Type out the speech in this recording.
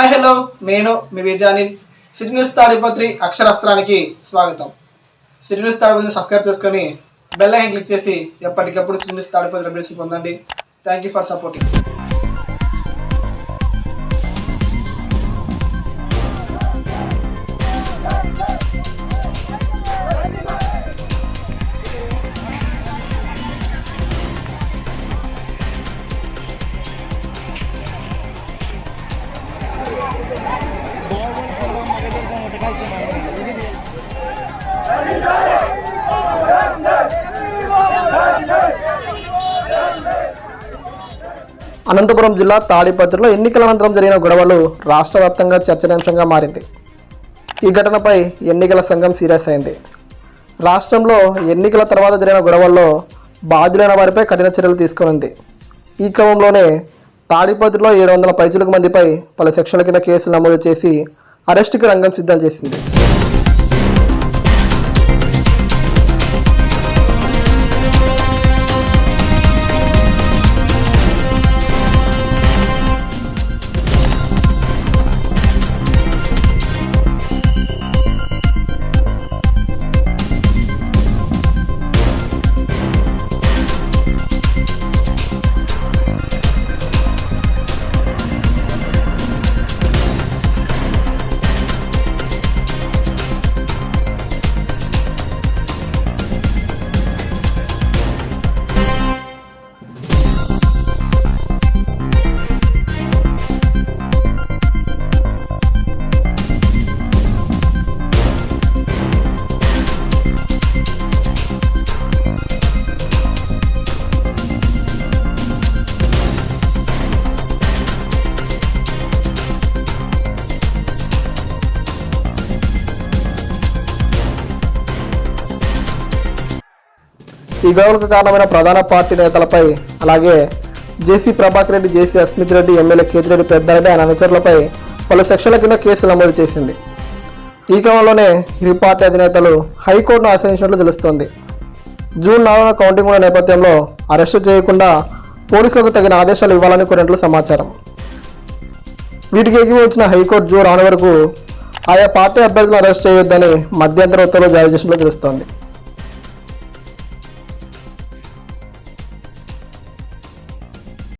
Hi hello, నేను మీ విజయానిల్. సిటీ న్యూస్ తాడిపత్రి అక్షరాస్త్రానికి స్వాగతం. సిటీ న్యూస్ తాడిపత్రిని సబ్స్క్రైబ్ చేసుకొని బెల్ ఐకాన్ క్లిక్ చేసి ఎప్పటికప్పుడు సిటీ న్యూస్ తాడిపత్రి అప్డేట్స్ పొందండి. Thank you for supporting. Anantapur జిల్లా తాడిపత్రిలో ఎన్నికల అనంతరం జరిగిన గొడవలు రాష్ట్ర వ్యాప్తంగా చర్చనీయాంశంగా మారింది. ఈ ఘటనపై ఎన్నికల సంఘం సీరియస్ అయింది. రాష్ట్రంలో ఎన్నికల తర్వాత జరిగిన గొడవల్లో బాధ్యులైన వారిపై కఠిన చర్యలు తీసుకునింది. ఈ క్రమంలోనే తాడిపత్రిలో 700 పైచిలకు మందిపై పలు సెక్షన్ల కింద కేసులు నమోదు చేసి అరెస్టుకి రంగం సిద్ధం చేసింది. ఈ గొడవలకు కారణమైన ప్రధాన పార్టీ నేతలపై, అలాగే జేసీ ప్రభాకర్ రెడ్డి, జేసీ అస్మిత్ రెడ్డి, ఎమ్మెల్యే కేతిరెడ్డి పెద్దారెడ్డి ఆయన అనుచరులపై పలు సెక్షన్ల కింద కేసులు నమోదు చేసింది. ఈ క్రమంలోనే ఇరు పార్టీ అధినేతలు హైకోర్టును ఆశ్రయించినట్లు తెలుస్తోంది. జూన్ 4న కౌంటింగ్ ఉన్న నేపథ్యంలో అరెస్టు చేయకుండా పోలీసులకు తగిన ఆదేశాలు ఇవ్వాలని కోరినట్లు సమాచారం. వీటికి ఎగివచ్చిన హైకోర్టు జూన్ 6 వరకు ఆయా పార్టీ అభ్యర్థులను అరెస్ట్ చేయొద్దని మధ్యంతర ఉత్తర్వులు జారీ చేసినట్లు తెలుస్తోంది.